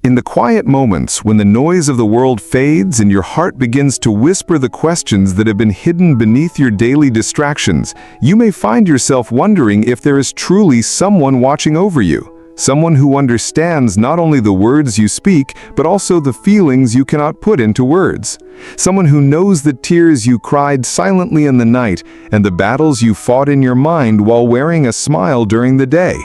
In the quiet moments when the noise of the world fades and your heart begins to whisper the questions that have been hidden beneath your daily distractions, you may find yourself wondering if there is truly someone watching over you, someone who understands not only the words you speak, but also the feelings you cannot put into words. Someone who knows the tears you cried silently in the night and the battles you fought in your mind while wearing a smile during the day.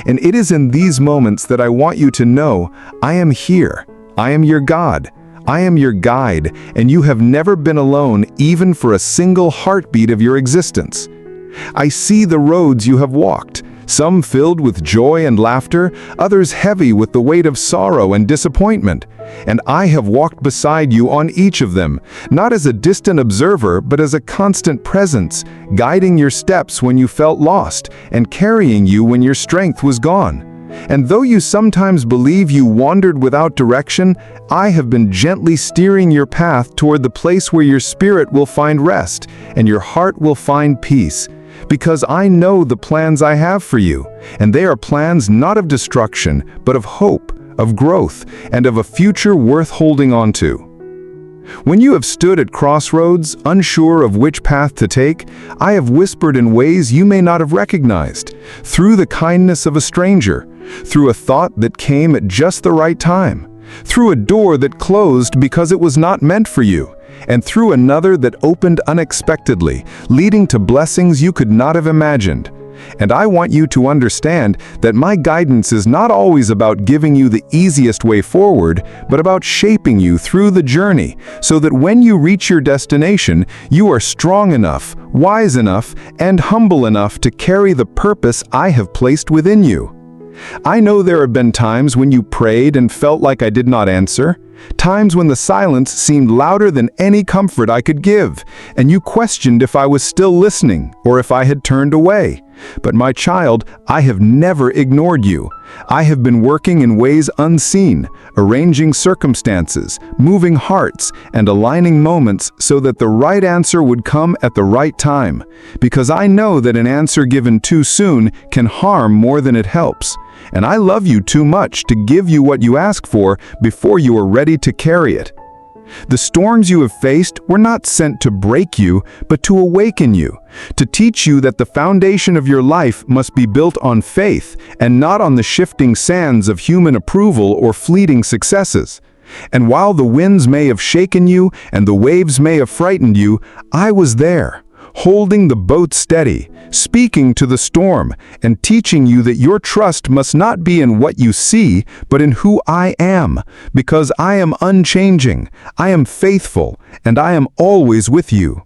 And it is in these moments that I want you to know, I am here. I am your God. I am your guide, and you have never been alone even for a single heartbeat of your existence. I see the roads you have walked, some filled with joy and laughter, others heavy with the weight of sorrow and disappointment. And I have walked beside you on each of them, not as a distant observer, but as a constant presence, guiding your steps when you felt lost, and carrying you when your strength was gone. And though you sometimes believe you wandered without direction, I have been gently steering your path toward the place where your spirit will find rest, and your heart will find peace. Because I know the plans I have for you, and they are plans not of destruction, but of hope, of growth, and of a future worth holding on to. When you have stood at crossroads, unsure of which path to take, I have whispered in ways you may not have recognized, through the kindness of a stranger, through a thought that came at just the right time, through a door that closed because it was not meant for you, and through another that opened unexpectedly, leading to blessings you could not have imagined. And I want you to understand that my guidance is not always about giving you the easiest way forward, but about shaping you through the journey, so that when you reach your destination, you are strong enough, wise enough, and humble enough to carry the purpose I have placed within you. I know there have been times when you prayed and felt like I did not answer, times when the silence seemed louder than any comfort I could give, and you questioned if I was still listening or if I had turned away. But my child, I have never ignored you. I have been working in ways unseen, arranging circumstances, moving hearts, and aligning moments so that the right answer would come at the right time. Because I know that an answer given too soon can harm more than it helps. And I love you too much to give you what you ask for before you are ready to carry it. The storms you have faced were not sent to break you, but to awaken you, to teach you that the foundation of your life must be built on faith and not on the shifting sands of human approval or fleeting successes. And while the winds may have shaken you and the waves may have frightened you, I was there, holding the boat steady, speaking to the storm, and teaching you that your trust must not be in what you see, but in who I am, because I am unchanging, I am faithful, and I am always with you.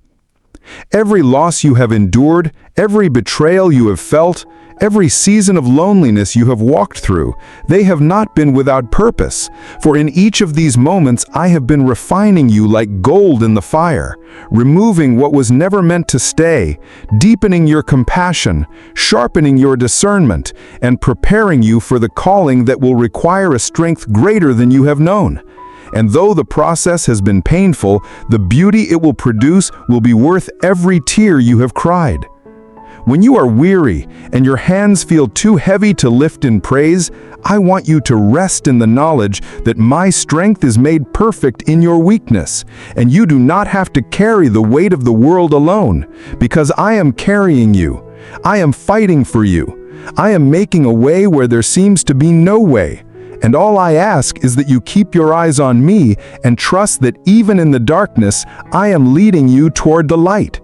Every loss you have endured, every betrayal you have felt, every season of loneliness you have walked through, they have not been without purpose, for in each of these moments I have been refining you like gold in the fire, removing what was never meant to stay, deepening your compassion, sharpening your discernment, and preparing you for the calling that will require a strength greater than you have known. And though the process has been painful, the beauty it will produce will be worth every tear you have cried. When you are weary and your hands feel too heavy to lift in praise, I want you to rest in the knowledge that my strength is made perfect in your weakness, and you do not have to carry the weight of the world alone, because I am carrying you. I am fighting for you. I am making a way where there seems to be no way. And all I ask is that you keep your eyes on me and trust that even in the darkness, I am leading you toward the light.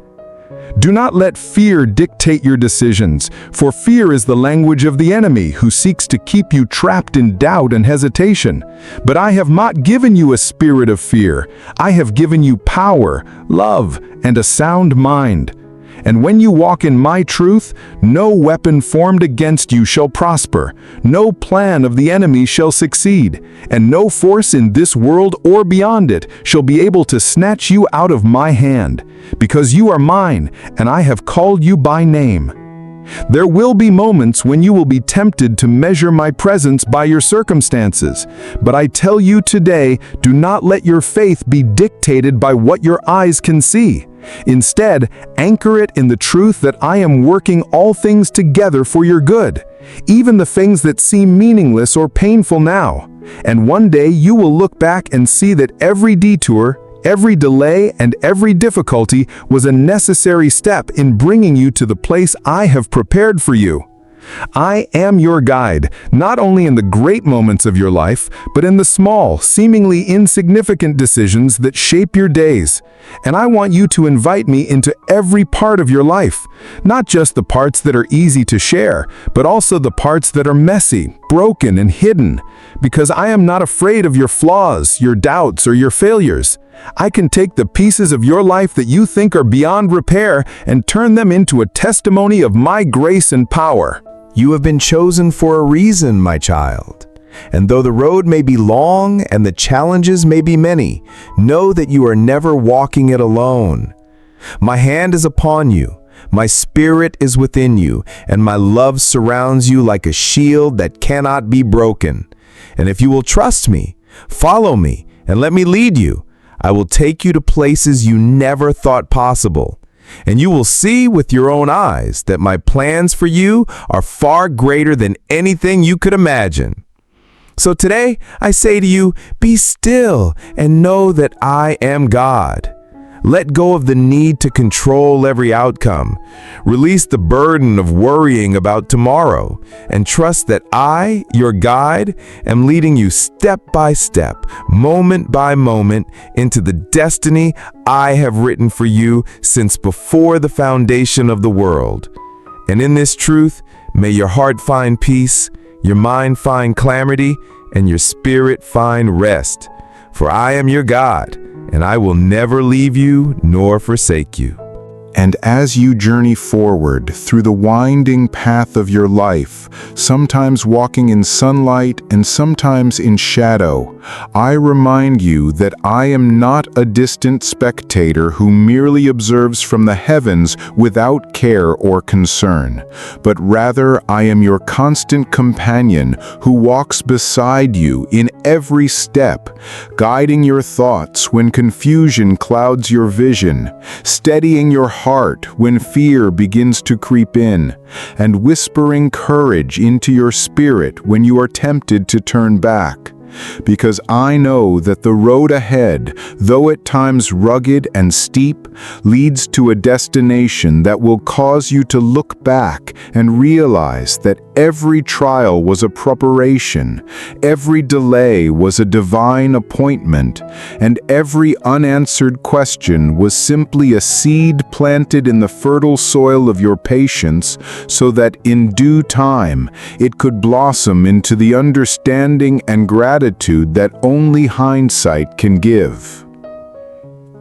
Do not let fear dictate your decisions, for fear is the language of the enemy who seeks to keep you trapped in doubt and hesitation. But I have not given you a spirit of fear. I have given you power, love, and a sound mind. And when you walk in my truth, no weapon formed against you shall prosper, no plan of the enemy shall succeed, and no force in this world or beyond it shall be able to snatch you out of my hand, because you are mine, and I have called you by name. There will be moments when you will be tempted to measure my presence by your circumstances, but I tell you today, do not let your faith be dictated by what your eyes can see. Instead, anchor it in the truth that I am working all things together for your good, even the things that seem meaningless or painful now. And one day you will look back and see that every detour, every delay, and every difficulty was a necessary step in bringing you to the place I have prepared for you. I am your guide, not only in the great moments of your life, but in the small, seemingly insignificant decisions that shape your days. And I want you to invite me into every part of your life, not just the parts that are easy to share, but also the parts that are messy, broken, and hidden, because I am not afraid of your flaws, your doubts, or your failures. I can take the pieces of your life that you think are beyond repair and turn them into a testimony of my grace and power. You have been chosen for a reason, my child. And though the road may be long and the challenges may be many, know that you are never walking it alone. My hand is upon you, my spirit is within you, and my love surrounds you like a shield that cannot be broken. And if you will trust me, follow me, and let me lead you, I will take you to places you never thought possible. And you will see with your own eyes that my plans for you are far greater than anything you could imagine. So today, I say to you, be still and know that I am God. Let go of the need to control every outcome. Release the burden of worrying about tomorrow and trust that I, your guide, am leading you step by step, moment by moment, into the destiny I have written for you since before the foundation of the world. And in this truth, may your heart find peace, your mind find clarity, and your spirit find rest. For I am your God, and I will never leave you nor forsake you. And as you journey forward through the winding path of your life, sometimes walking in sunlight and sometimes in shadow, I remind you that I am not a distant spectator who merely observes from the heavens without care or concern, but rather I am your constant companion who walks beside you in every step, guiding your thoughts when confusion clouds your vision, steadying your heart when fear begins to creep in, and whispering courage into your spirit when you are tempted to turn back. Because I know that the road ahead, though at times rugged and steep, leads to a destination that will cause you to look back and realize that every trial was a preparation, every delay was a divine appointment, and every unanswered question was simply a seed planted in the fertile soil of your patience so that in due time it could blossom into the understanding and gratitude that only hindsight can give.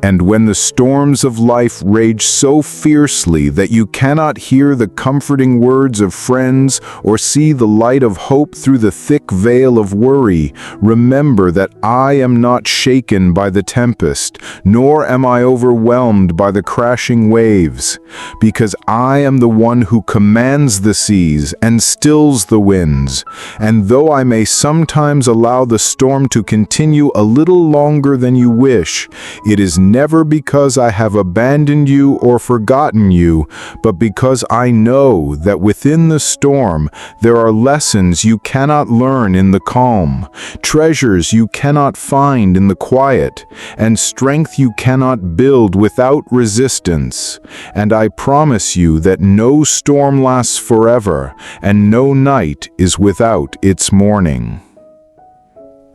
And when the storms of life rage so fiercely that you cannot hear the comforting words of friends or see the light of hope through the thick veil of worry, remember that I am not shaken by the tempest, nor am I overwhelmed by the crashing waves, because I am the one who commands the seas and stills the winds. And though I may sometimes allow the storm to continue a little longer than you wish, it is never because I have abandoned you or forgotten you, but because I know that within the storm there are lessons you cannot learn in the calm, treasures you cannot find in the quiet, and strength you cannot build without resistance. And I promise you that no storm lasts forever, and no night is without its morning.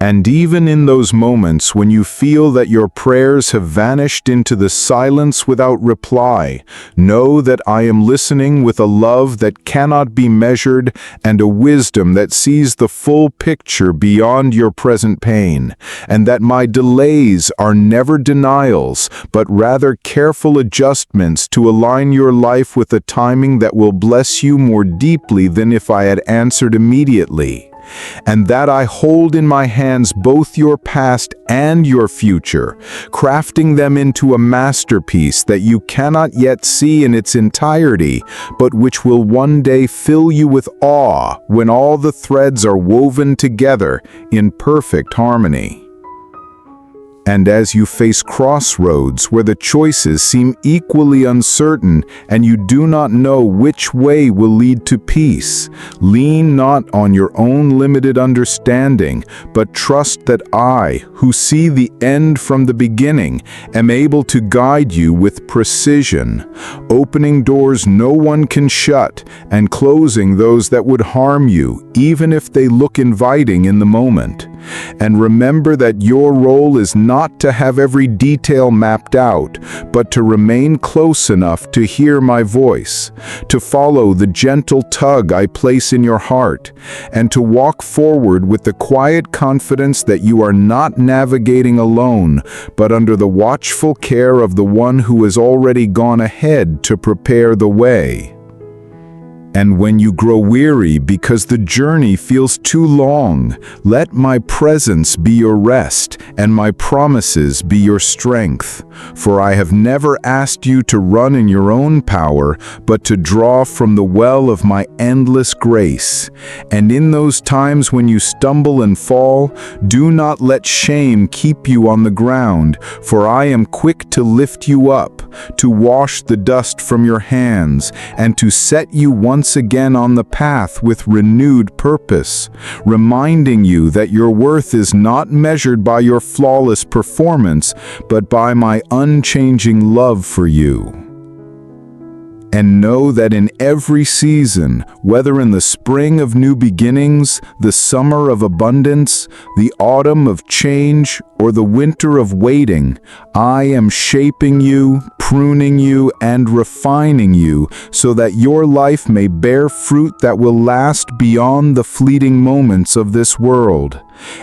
And even in those moments when you feel that your prayers have vanished into the silence without reply, know that I am listening with a love that cannot be measured and a wisdom that sees the full picture beyond your present pain, and that my delays are never denials, but rather careful adjustments to align your life with a timing that will bless you more deeply than if I had answered immediately. And that I hold in my hands both your past and your future, crafting them into a masterpiece that you cannot yet see in its entirety, but which will one day fill you with awe when all the threads are woven together in perfect harmony. And as you face crossroads where the choices seem equally uncertain and you do not know which way will lead to peace, lean not on your own limited understanding, but trust that I, who see the end from the beginning, am able to guide you with precision, opening doors no one can shut and closing those that would harm you, even if they look inviting in the moment. And remember that your role is not to have every detail mapped out, but to remain close enough to hear my voice, to follow the gentle tug I place in your heart, and to walk forward with the quiet confidence that you are not navigating alone, but under the watchful care of the one who has already gone ahead to prepare the way. And when you grow weary because the journey feels too long, let my presence be your rest and my promises be your strength. For I have never asked you to run in your own power, but to draw from the well of my endless grace. And in those times when you stumble and fall, do not let shame keep you on the ground, for I am quick to lift you up, to wash the dust from your hands, and to set you once again on the path with renewed purpose, reminding you that your worth is not measured by your flawless performance, but by my unchanging love for you. And know that in every season, whether in the spring of new beginnings, the summer of abundance, the autumn of change, or the winter of waiting, I am shaping you, pruning you, and refining you so that your life may bear fruit that will last beyond the fleeting moments of this world,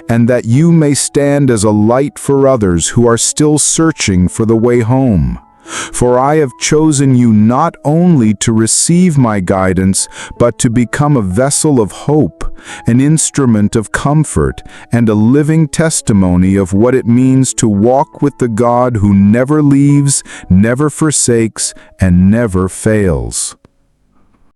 and that you may stand as a light for others who are still searching for the way home. For I have chosen you not only to receive my guidance, but to become a vessel of hope, an instrument of comfort, and a living testimony of what it means to walk with the God who never leaves, never forsakes, and never fails.